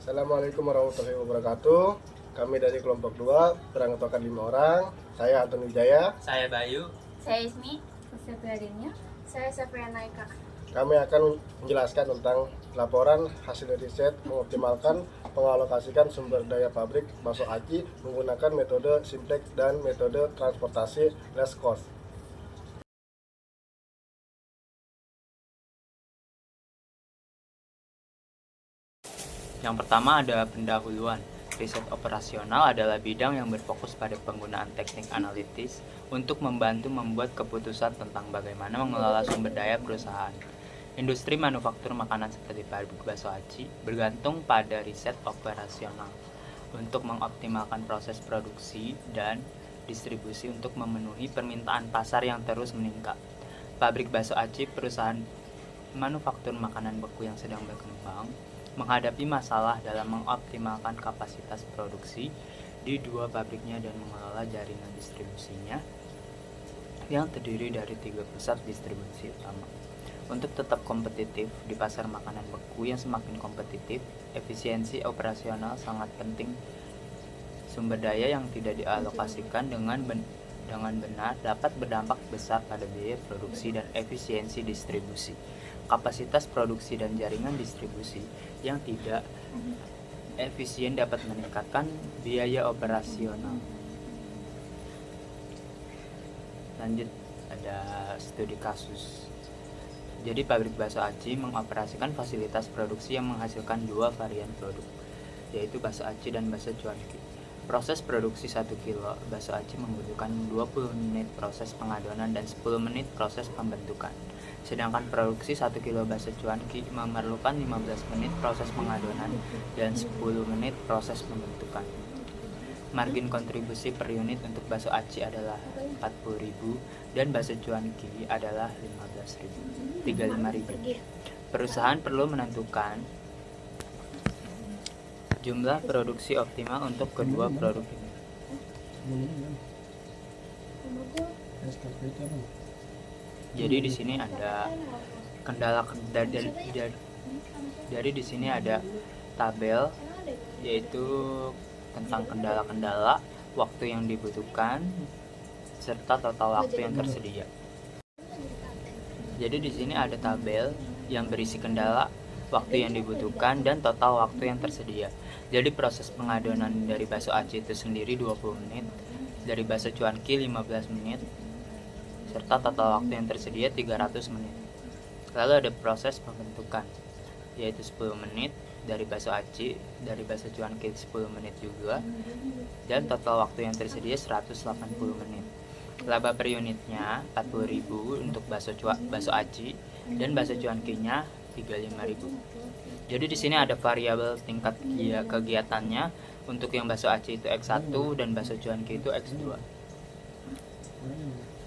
Assalamualaikum warahmatullahi wabarakatuh. Kami dari kelompok 2 beranggotakan 5 orang. Saya Antoni Wijaya. Saya Bayu. Saya Ismi. Saya Priadenia. Saya Safriana Eka. Kami akan menjelaskan tentang laporan hasil riset mengoptimalkan pengalokasikan sumber daya pabrik bakso aci menggunakan metode simplex dan metode transportasi less cost. Yang pertama ada pendahuluan. Riset operasional adalah bidang yang berfokus pada penggunaan teknik analitis untuk membantu membuat keputusan tentang bagaimana mengelola sumber daya perusahaan. Industri manufaktur makanan seperti pabrik bakso aci bergantung pada riset operasional untuk mengoptimalkan proses produksi dan distribusi untuk memenuhi permintaan pasar yang terus meningkat. Pabrik bakso aci, perusahaan manufaktur makanan beku yang sedang berkembang, menghadapi masalah dalam mengoptimalkan kapasitas produksi di 2 pabriknya dan mengelola jaringan distribusinya yang terdiri dari 3 pusat distribusi utama. Untuk tetap kompetitif di pasar makanan beku yang semakin kompetitif, efisiensi operasional sangat penting. Sumber daya yang tidak dialokasikan dengan benar dapat berdampak besar pada biaya produksi dan efisiensi distribusi. Kapasitas produksi dan jaringan distribusi yang tidak efisien dapat meningkatkan biaya operasional. Lanjut, ada studi kasus. Jadi pabrik bakso aci mengoperasikan fasilitas produksi yang menghasilkan 2 varian produk, yaitu bakso aci dan bakso cuanki. Proses produksi 1 kilo bakso aci membutuhkan 20 menit proses pengadonan dan 10 menit proses pembentukan. Sedangkan produksi 1 kilo bakso cuanki memerlukan 15 menit proses pengadonan dan 10 menit proses pembentukan. Margin kontribusi per unit untuk bakso aci adalah 40.000 dan bakso cuanki adalah 35.000. Perusahaan perlu menentukan jumlah produksi optimal untuk kedua produk ini. Jadi di sini ada dari di sini ada tabel, yaitu tentang kendala-kendala, waktu yang dibutuhkan, serta total waktu yang tersedia. Jadi di sini ada tabel yang berisi kendala, waktu yang dibutuhkan, dan total waktu yang tersedia. Jadi proses pengadonan dari bakso aci itu sendiri 20 menit, dari bakso cuanki 15 menit, serta total waktu yang tersedia 300 menit. Lalu ada proses pembentukan, yaitu 10 menit dari bakso aci, dari bakso cuanki 10 menit juga, dan total waktu yang tersedia 180 menit. Laba per unitnya 40.000 untuk bakso aci dan bakso cuankinya 35.000. Jadi di sini ada variabel tingkat kegiatannya. Untuk yang bakso aci itu X1 dan bakso cuanki itu X2.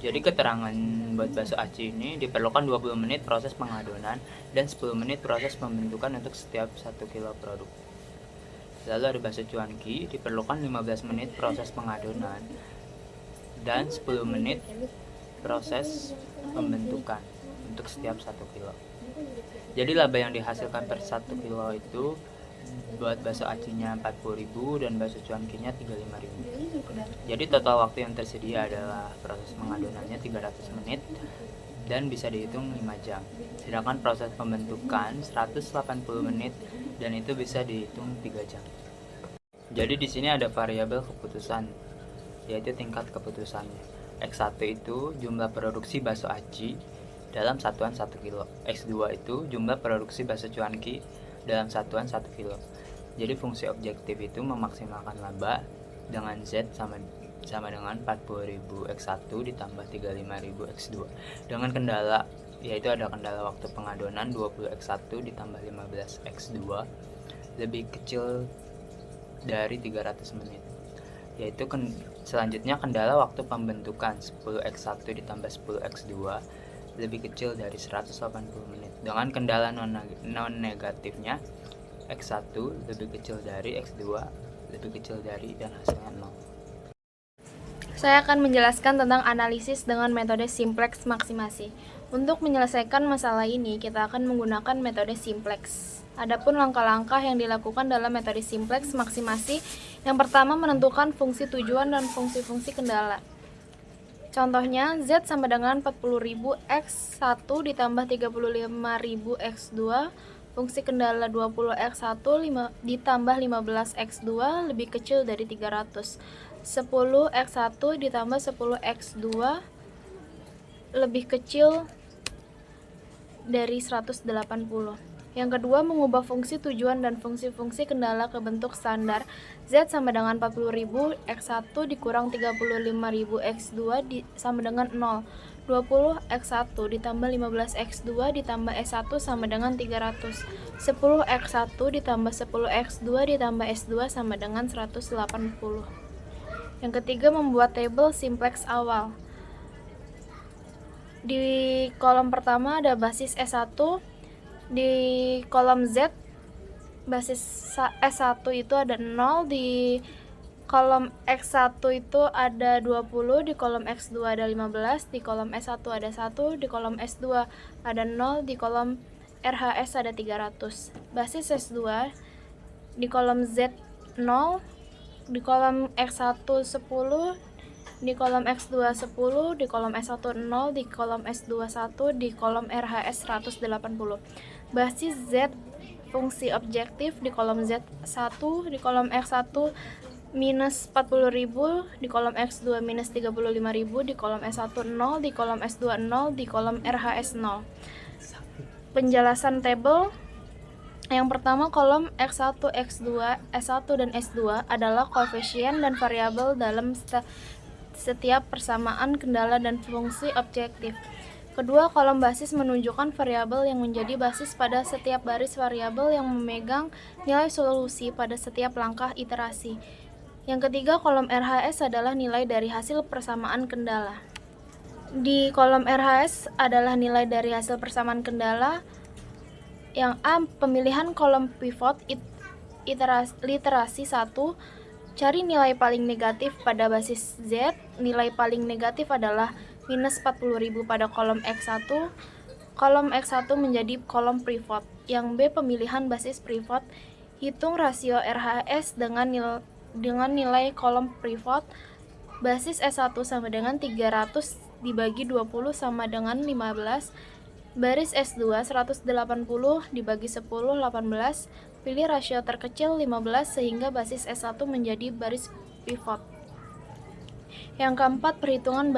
Jadi keterangan buat bakso aci ini diperlukan 20 menit proses pengadonan dan 10 menit proses pembentukan untuk setiap 1 kilo produk. Lalu ada bakso cuanki diperlukan 15 menit proses pengadonan dan 10 menit proses pembentukan untuk setiap 1 kilo. Jadi laba yang dihasilkan per 1 kilo itu buat bakso acinya 40.000 dan bakso cuankinya 35.000. Jadi total waktu yang tersedia adalah proses pengadonannya 300 menit dan bisa dihitung 5 jam. Sedangkan proses pembentukan 180 menit dan itu bisa dihitung 3 jam. Jadi di sini ada variabel keputusan, yaitu tingkat keputusannya. X1 itu jumlah produksi bakso aci dalam satuan 1 kilo. X2 itu jumlah produksi bakso cuanki dalam satuan 1 kilo. Jadi fungsi objektif itu memaksimalkan laba dengan Z sama dengan 40.000 X1 ditambah 35.000 X2. Dengan kendala, yaitu ada kendala waktu pengadonan 20 X1 ditambah 15 X2 lebih kecil dari 300 menit. Yaitu selanjutnya kendala waktu pembentukan 10 X1 ditambah 10 X2 lebih kecil dari 180 menit. Dengan kendala non negatifnya X1 lebih kecil dari X2 lebih kecil dari, dan hasilnya 0. Saya akan menjelaskan tentang analisis dengan metode simplex maksimasi. Untuk menyelesaikan masalah ini, kita akan menggunakan metode simplex. Adapun langkah-langkah yang dilakukan dalam metode simplex maksimasi, yang pertama menentukan fungsi tujuan dan fungsi-fungsi kendala. Contohnya, Z sama dengan 40.000 X1 ditambah 35.000 X2, fungsi kendala 20 X1 ditambah 15 X2 lebih kecil dari 300. 10 X1 ditambah 10 X2 lebih kecil dari 180. Yang kedua, mengubah fungsi tujuan dan fungsi-fungsi kendala ke bentuk standar. Z sama dengan 40.000 X1 dikurang 35.000 X2 sama dengan 0. 20 X1 ditambah 15 X2 ditambah S1 sama dengan 300. 10 X1 ditambah 10 X2 ditambah S2 sama dengan 180. Yang ketiga, membuat tabel simplex awal. Di kolom pertama ada basis S1, di kolom Z basis S1 itu ada 0, di kolom X1 itu ada 20, di kolom X2 ada 15, di kolom S1 ada 1, di kolom S2 ada 0, di kolom RHS ada 300. Basis S2 di kolom Z 0, di kolom X1 10, di kolom X2 10, di kolom S1 0, di kolom S2 1, di kolom RHS 180. Basis Z fungsi objektif di kolom Z1, di kolom X1 minus 40.000, di kolom X2 minus 35.000, di kolom S1 0, di kolom S2 0, di kolom RHS 0. Penjelasan tabel. Yang pertama, kolom X1, X2, S1, dan S2 adalah koefisien dan variabel dalam setiap persamaan kendala dan fungsi objektif. Kedua, kolom basis menunjukkan variabel yang menjadi basis pada setiap baris variabel yang memegang nilai solusi pada setiap langkah iterasi. Yang ketiga, kolom RHS adalah nilai dari hasil persamaan kendala. Di kolom RHS adalah nilai dari hasil persamaan kendala. Yang A, pemilihan kolom pivot literasi 1. Cari nilai paling negatif pada basis Z. Nilai paling negatif adalah minus 40.000 pada kolom X1. Kolom X1 menjadi kolom pivot. Yang B, pemilihan basis pivot. Hitung rasio RHS dengan nilai kolom pivot. Basis S1 sama dengan 300 dibagi 20 sama dengan 15. Baris S2 180 dibagi 10 18. Pilih rasio terkecil 15 sehingga basis S1 menjadi baris pivot. Yang keempat, perhitungan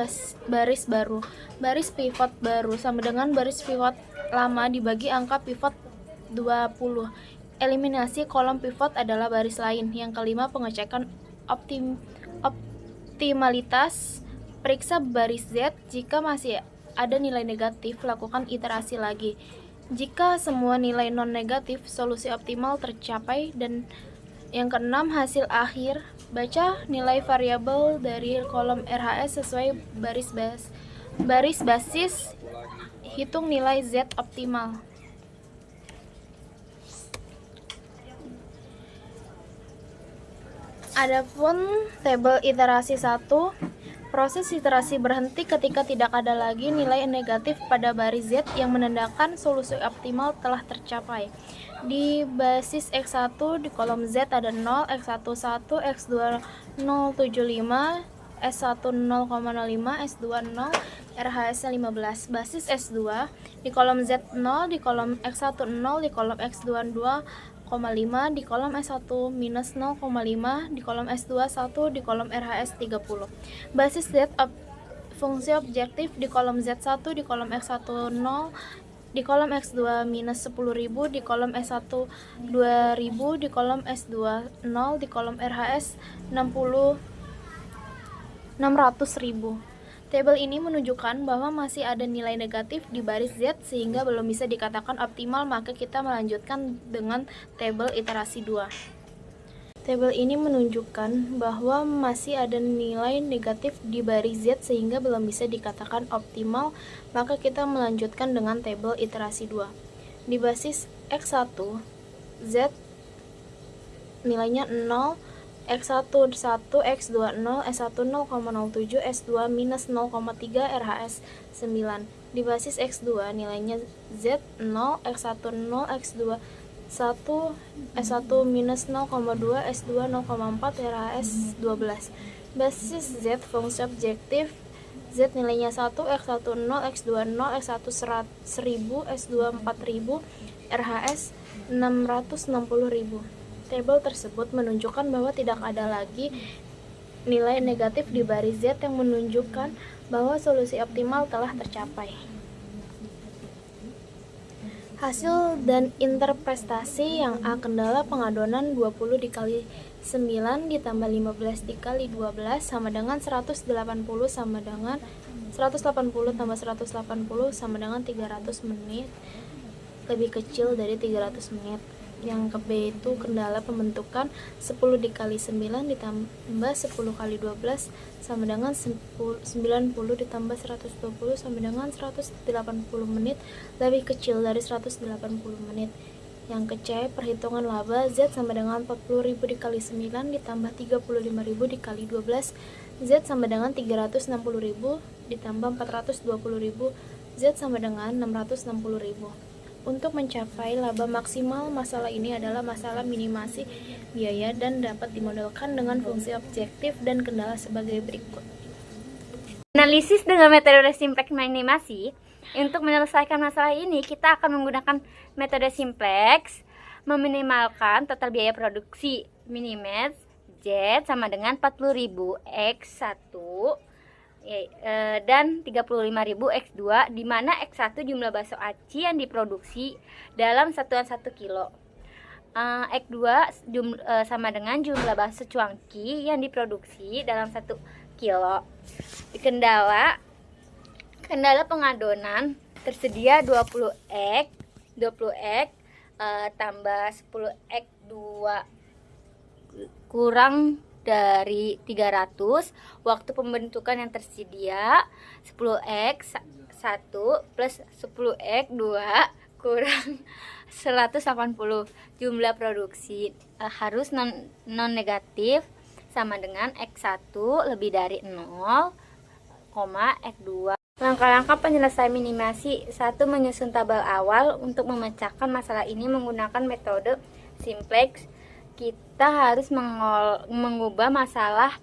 baris baru. Baris pivot baru sama dengan baris pivot lama dibagi angka pivot 20. Eliminasi kolom pivot adalah baris lain. Yang kelima, pengecekan optimalitas. Periksa baris Z. Jika masih ada nilai negatif, lakukan iterasi lagi. Jika semua nilai non-negatif, solusi optimal tercapai. Dan yang keenam, hasil akhir. Baca nilai variabel dari kolom RHS sesuai baris basis. Hitung nilai Z optimal. Adapun tabel iterasi 1, proses iterasi berhenti ketika tidak ada lagi nilai negatif pada baris Z yang menandakan solusi optimal telah tercapai. Di basis X1 di kolom Z ada 0, X1 1, X2 0,75, S1 0,05, S2 0, RHS 15. Basis S2 di kolom Z 0, di kolom X1 0, di kolom X2 2,5, di kolom S1 minus 0,5, di kolom S2 1, di kolom RHS 30. Basis Z fungsi objektif di kolom Z1, di kolom X1 0, di kolom X2 minus 10.000, di kolom S1 2.000, di kolom S2 0, di kolom RHS 600.000. Tabel ini menunjukkan bahwa masih ada nilai negatif di baris Z sehingga belum bisa dikatakan optimal, maka kita melanjutkan dengan tabel iterasi 2. Tabel ini menunjukkan bahwa masih ada nilai negatif di baris Z sehingga belum bisa dikatakan optimal, maka kita melanjutkan dengan tabel iterasi 2. Di basis X1, Z nilainya 0, X1 1, X2 0, S1 0,07, S2 minus 0,3, RHS 9. Di basis X2 nilainya Z 0, X1 0, X2 S1 minus 0,2, S2 0,4, RHS 12. Basis Z fungsi objektif. Z nilainya 1, X1 0, X2 0, X1 1000, S2 4000, RHS 660.000. Tabel tersebut menunjukkan bahwa tidak ada lagi nilai negatif di baris Z yang menunjukkan bahwa solusi optimal telah tercapai. Hasil dan interpretasi yang A, kendala pengadonan 20 dikali 9 ditambah 15 dikali 12 sama dengan 180 sama dengan 180 tambah 180 sama dengan 300 menit, lebih kecil dari 300 menit. Yang ke B itu kendala pembentukan 10 dikali 9 ditambah 10 kali 12 sama dengan 90 ditambah 120 sama dengan 180 menit, lebih kecil dari 180 menit. Yang ke C, perhitungan laba Z sama dengan 40.000 dikali 9 ditambah 35.000 dikali 12, Z sama dengan 360.000 ditambah 420.000, Z sama dengan 660.000. Untuk mencapai laba maksimal, masalah ini adalah masalah minimasi biaya dan dapat dimodelkan dengan fungsi objektif dan kendala sebagai berikut. Analisis dengan metode simplex minimasi. Untuk menyelesaikan masalah ini, kita akan menggunakan metode simplex, meminimalkan total biaya produksi minimax Z sama dengan 40.000 X1 dan 35.000 X2, di mana X1 jumlah bakso aci yang diproduksi dalam satuan 1 kilo. X2 sama dengan jumlah bakso cuanki yang diproduksi dalam 1 kilo. Kendala pengadonan tersedia 20 X tambah 10 X2 kurang dari 300. Waktu pembentukan yang tersedia 10x1 plus 10x2 kurang 180. Jumlah produksi harus non negatif sama dengan x1 lebih dari 0, x2. Langkah-langkah penyelesaian minimasi. 1. Menyusun tabel awal. Untuk memecahkan masalah ini menggunakan metode simplex, kita harus mengubah masalah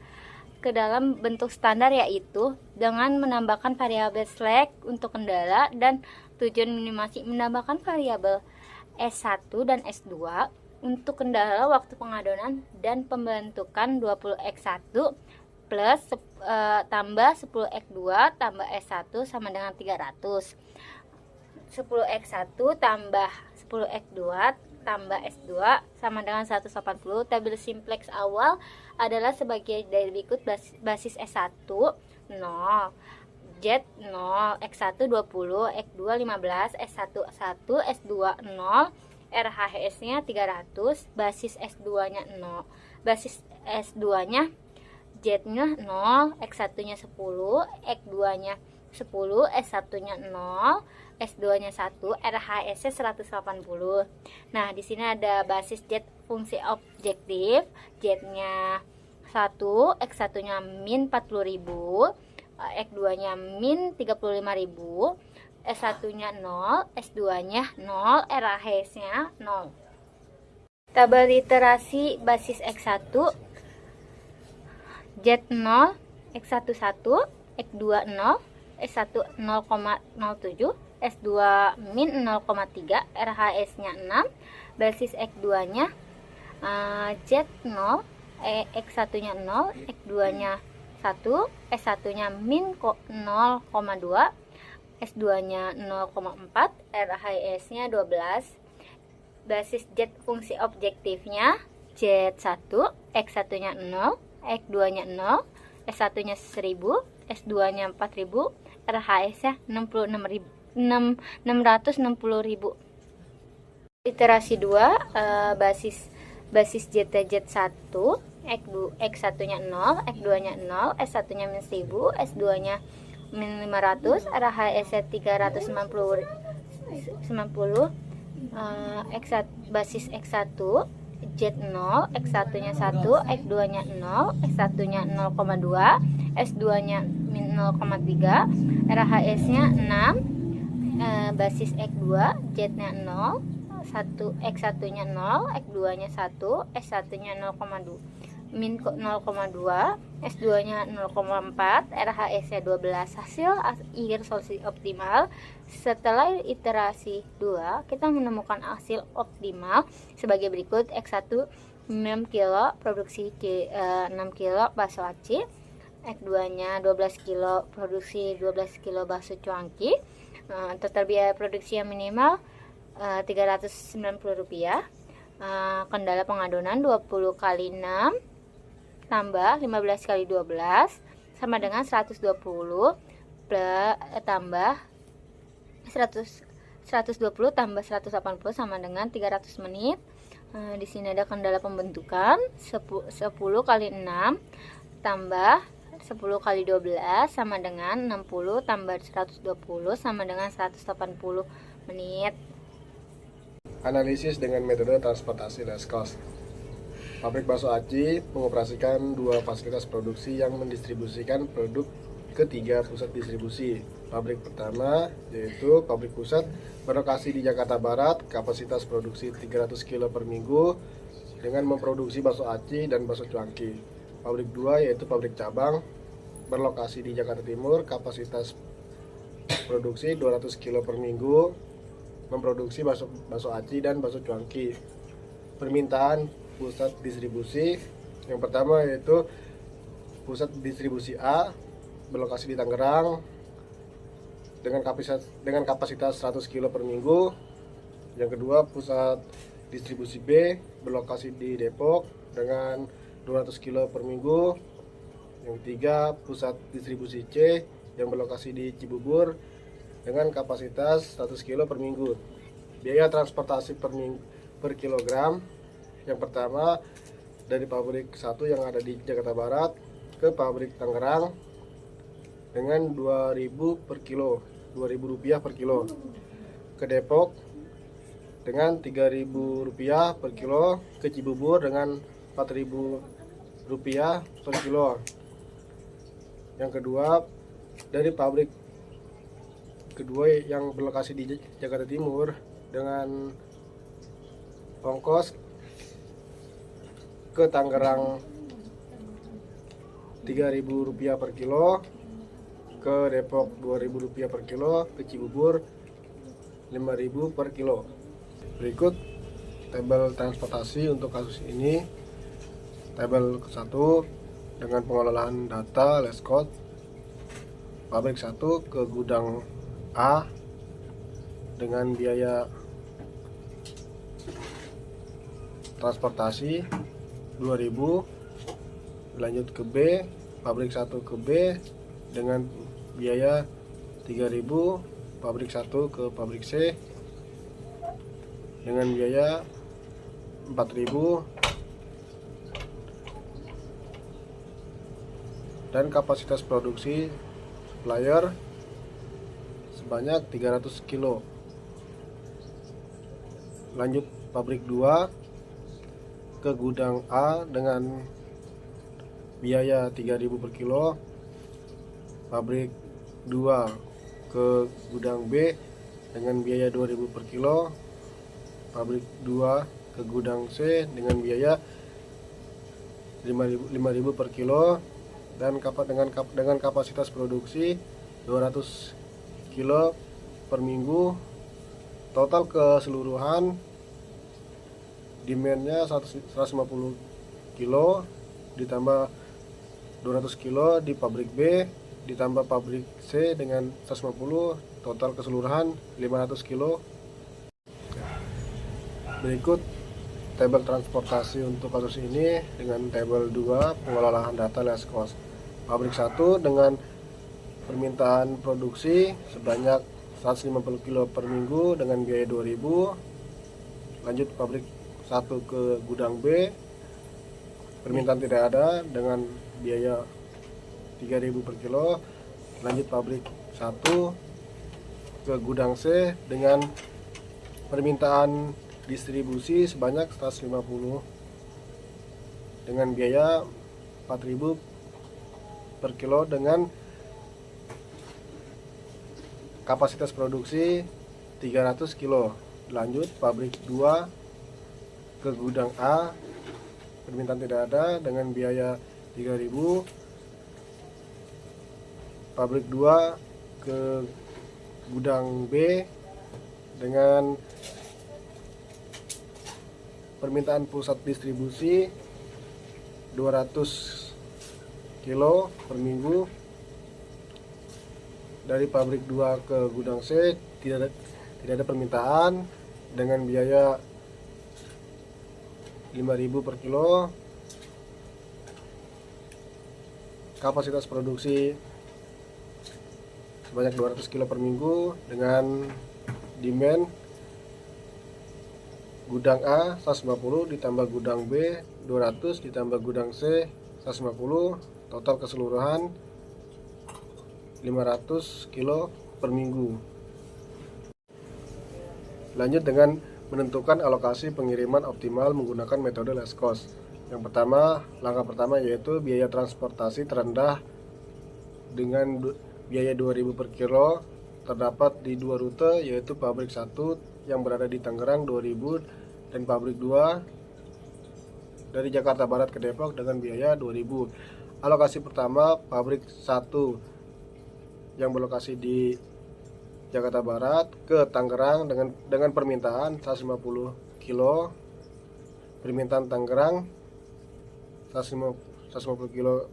ke dalam bentuk standar, yaitu dengan menambahkan variabel slack untuk kendala dan tujuan minimasi, menambahkan variabel S1 dan S2 untuk kendala waktu pengadonan dan pembentukan 20x1 plus tambah 10x2 tambah S1 sama dengan 300. 10x1 tambah 10x2 tambah S2 sama dengan 180. Tabel simplex awal adalah sebagai dari berikut. Basis S1 0, Z 0, X1 20, X2 15, S1 1, S2 0, RHS-nya 300, basis S2-nya 0. Basis S2-nya Z-nya 0, X1-nya 10, X2-nya 10, S1-nya 0, S2-nya 1, RHS-nya 180. Nah, di sini ada basis Z fungsi objektif, Z-nya 1, X1-nya min 40.000, X2-nya min 35.000, S1-nya 0, S2-nya 0, RHS-nya 0. Tabel iterasi basis X1 Z0, X1 1, X2 0, S1 0,07, S2 min 0,3, RHS-nya 6, basis X2-nya Z0, X1-nya 0, X2-nya 1, S1-nya min 0,2, S2-nya 0,4, RHS-nya 12. Basis Z fungsi objektifnya Z1, X1-nya 0, X2-nya 0, S1-nya 1000, S2-nya 4000, RHS-nya 660.000. Iterasi 2, basis Z1, X1-nya 0, X2-nya 0, S1-nya min 1000, S2-nya min 500, RHS-nya 390, basis X1 Z0, X1-nya 1, X2-nya 0, S1-nya 0,2, S2-nya min 0,3, RHS-nya 6, basis X2 Z-nya 0, X1 nya 0, X2 nya 1, S1 nya 0,2, min 0,2, S2 nya 0,4, RHS nya 12. Hasil akhir solusi optimal setelah iterasi 2, kita menemukan hasil optimal sebagai berikut. X1 6 kilo produksi 6 kilo bakso aci, X2 nya 12 kilo produksi 12 kilo bakso cuanki. Total biaya produksi yang minimal Rp390. Kendala pengadonan 20 kali 6 tambah 15 kali 12 sama dengan 120 tambah 120 tambah 180 sama dengan 300 menit. Di sini ada kendala pembentukan 10 kali 6 tambah 10 kali 12 sama dengan 60 tambah 120 sama dengan 180 menit. Analisis dengan metode transportasi less cost. Pabrik bakso aci mengoperasikan 2 fasilitas produksi yang mendistribusikan produk ke 3 pusat distribusi. Pabrik pertama yaitu pabrik pusat berlokasi di Jakarta Barat, kapasitas produksi 300 kg per minggu dengan memproduksi bakso aci dan bakso cuanki. Pabrik 2 yaitu pabrik cabang berlokasi di Jakarta Timur, kapasitas produksi 200 kg per minggu memproduksi bakso aci dan bakso cuanki. Permintaan pusat distribusi yang pertama yaitu pusat distribusi A berlokasi di Tangerang dengan kapasitas 100 kg per minggu. Yang kedua, pusat distribusi B berlokasi di Depok dengan 200 kg per minggu. Yang ketiga, pusat distribusi C yang berlokasi di Cibubur dengan kapasitas 100 kg per minggu. Biaya transportasi per kilogram yang pertama dari pabrik 1 yang ada di Jakarta Barat ke pabrik Tangerang dengan 2.000 per kilo, Rp2.000 per kilo. Ke Depok dengan Rp3.000 per kilo, ke Cibubur dengan Rp4.000 per kilo. Yang kedua, dari pabrik kedua yang berlokasi di Jakarta Timur dengan ongkos ke Tangerang Rp3.000 per kilo, ke Depok Rp2.000 per kilo, ke Cibubur Rp5.000 per kilo. Berikut tabel transportasi untuk kasus ini. Tabel ke-1 dengan pengelolaan data less cost. Pabrik 1 ke gudang A dengan biaya transportasi 2.000. Lanjut ke B, pabrik 1 ke B dengan biaya 3.000. Pabrik 1 ke pabrik C dengan biaya 4.000. Dan kapasitas produksi supplier sebanyak 300 kilo. Lanjut pabrik 2 ke gudang A dengan biaya 3.000 per kilo. Pabrik 2 ke gudang B dengan biaya 2.000 per kilo. Pabrik 2 ke gudang C dengan biaya 5.000 per kilo dan dengan kapasitas produksi 200 kilo per minggu. Total keseluruhan demandnya 150 kilo ditambah 200 kilo di pabrik B ditambah pabrik C dengan 150, total keseluruhan 500 kilo. Berikut tabel transportasi untuk kasus ini dengan tabel 2 pengelolaan data less cost. Pabrik 1 dengan permintaan produksi sebanyak 150 kilo per minggu dengan biaya 2.000. Lanjut pabrik 1 ke gudang B, permintaan tidak ada dengan biaya 3.000 per kilo. Lanjut pabrik 1 ke gudang C dengan permintaan distribusi sebanyak 150 dengan biaya 4.000 per kilo dengan kapasitas produksi 300 kilo. Lanjut, pabrik 2 ke gudang A, permintaan tidak ada dengan biaya 3.000. Pabrik 2 ke gudang B dengan permintaan pusat distribusi 200 kilo per minggu. Dari pabrik 2 ke gudang C tidak ada permintaan dengan biaya 5.000 per kilo. Kapasitas produksi sebanyak 200 kilo per minggu dengan demand gudang A 150 ditambah gudang B 200 ditambah gudang C 150, total keseluruhan 500 kilo per minggu. Lanjut dengan menentukan alokasi pengiriman optimal menggunakan metode less cost. Yang pertama, langkah pertama yaitu biaya transportasi terendah dengan biaya 2.000 per kilo terdapat di 2 rute, yaitu pabrik 1 yang berada di Tangerang 2.000 dan pabrik 2 dari Jakarta Barat ke Depok dengan biaya 2.000. Alokasi pertama, pabrik 1 yang berlokasi di Jakarta Barat ke Tangerang dengan permintaan 150 kilo. Permintaan Tangerang 150 kilo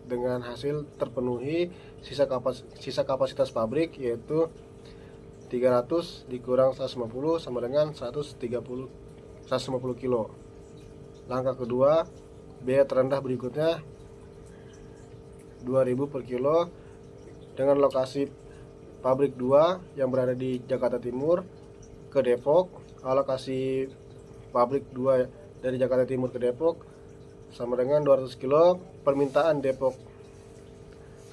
dengan hasil terpenuhi. Sisa kapasitas pabrik yaitu 300 dikurang 150 sama dengan 150 kilo. Langkah kedua, biaya terendah berikutnya 2.000 per kilo dengan lokasi pabrik 2 yang berada di Jakarta Timur ke Depok. Alokasi pabrik 2 dari Jakarta Timur ke Depok sama dengan 200 kilo. Permintaan Depok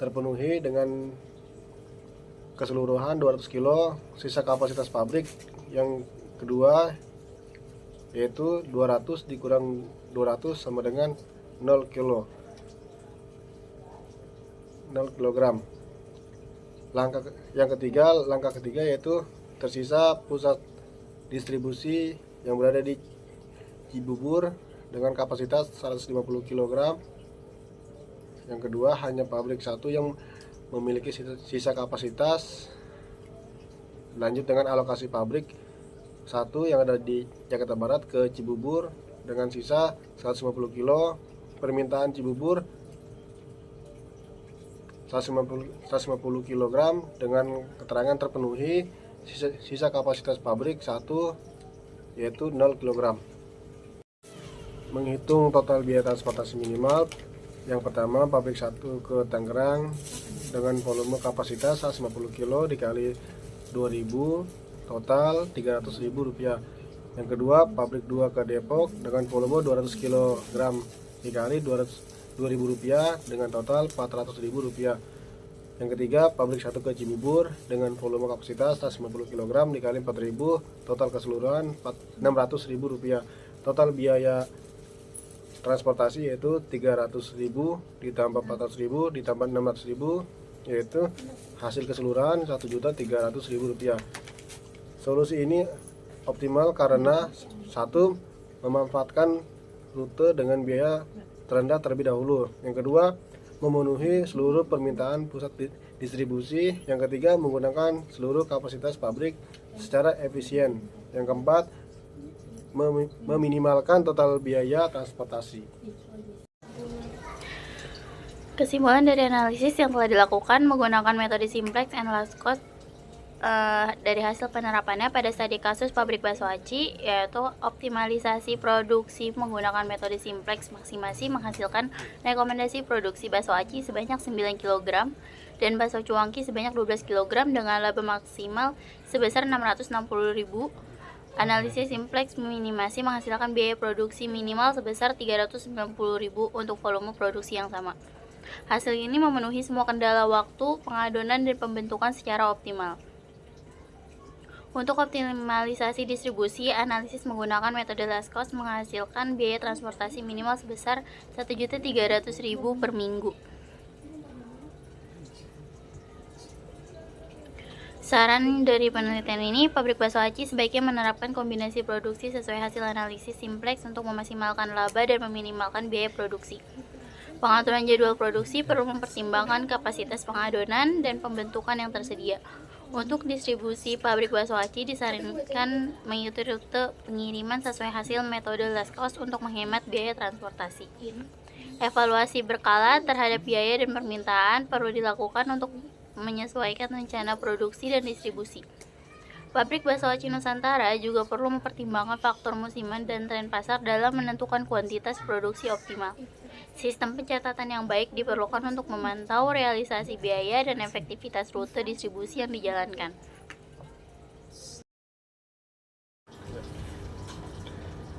terpenuhi dengan keseluruhan 200 kilo. Sisa kapasitas pabrik yang kedua yaitu 200 dikurang 200 sama dengan 0 kilo 0 kilogram. Langkah ketiga yaitu tersisa pusat distribusi yang berada di Cibubur dengan kapasitas 150 kg. Yang kedua, hanya pabrik 1 yang memiliki sisa kapasitas. Lanjut dengan alokasi pabrik 1 yang ada di Jakarta Barat ke Cibubur dengan sisa 150 kg. Permintaan Cibubur 150 kg dengan keterangan terpenuhi. Sisa kapasitas pabrik 1 yaitu 0 kg. Menghitung total biaya transportasi minimal. Yang pertama, pabrik 1 ke Tangerang dengan volume kapasitas 150 kg dikali 2.000, total Rp300.000. Yang kedua, pabrik 2 ke Depok dengan volume 200 kg dikali Rp2.000 dengan total Rp400.000. Yang ketiga, pabrik 1 ke Cibubur dengan volume kapasitas 150 kg dikali 4.000, total keseluruhan Rp600.000. Total biaya transportasi yaitu Rp300.000 ditambah Rp400.000 ditambah Rp600.000, yaitu hasil keseluruhan Rp1.300.000. Solusi ini optimal karena 1. Memanfaatkan rute dengan biaya terendah terlebih dahulu. Yang kedua, memenuhi seluruh permintaan pusat distribusi. Yang ketiga, menggunakan seluruh kapasitas pabrik secara efisien. Yang keempat, meminimalkan total biaya transportasi. Kesimpulan dari analisis yang telah dilakukan menggunakan metode simplex and last cost dari hasil penerapannya pada studi kasus pabrik bakso aci, yaitu optimalisasi produksi menggunakan metode simplex maksimasi menghasilkan rekomendasi produksi bakso aci sebanyak 9 kg dan bakso cuangki sebanyak 12 kg dengan laba maksimal sebesar Rp660.000. Analisis simplex minimasi menghasilkan biaya produksi minimal sebesar Rp390.000 untuk volume produksi yang sama. Hasil ini memenuhi semua kendala waktu, pengadonan, dan pembentukan secara optimal. Untuk optimalisasi distribusi, analisis menggunakan metode last cost menghasilkan biaya transportasi minimal sebesar Rp1.300.000 per minggu. Saran dari penelitian ini, pabrik bakso aci sebaiknya menerapkan kombinasi produksi sesuai hasil analisis Simplex untuk memaksimalkan laba dan meminimalkan biaya produksi. Pengaturan jadwal produksi perlu mempertimbangkan kapasitas pengadonan dan pembentukan yang tersedia. Untuk distribusi, pabrik bakso aci disarankan mengikuti rute pengiriman sesuai hasil metode last cost untuk menghemat biaya transportasi. Evaluasi berkala terhadap biaya dan permintaan perlu dilakukan untuk menyesuaikan rencana produksi dan distribusi. Pabrik bakso aci Nusantara juga perlu mempertimbangkan faktor musiman dan tren pasar dalam menentukan kuantitas produksi optimal. Sistem pencatatan yang baik diperlukan untuk memantau realisasi biaya dan efektivitas rute distribusi yang dijalankan.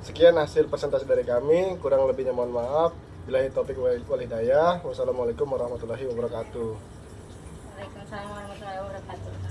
Sekian hasil presentasi dari kami, kurang lebihnya mohon maaf. Billahi taufik wal hidayah. Wassalamualaikum warahmatullahi wabarakatuh. Waalaikumsalam warahmatullahi wabarakatuh.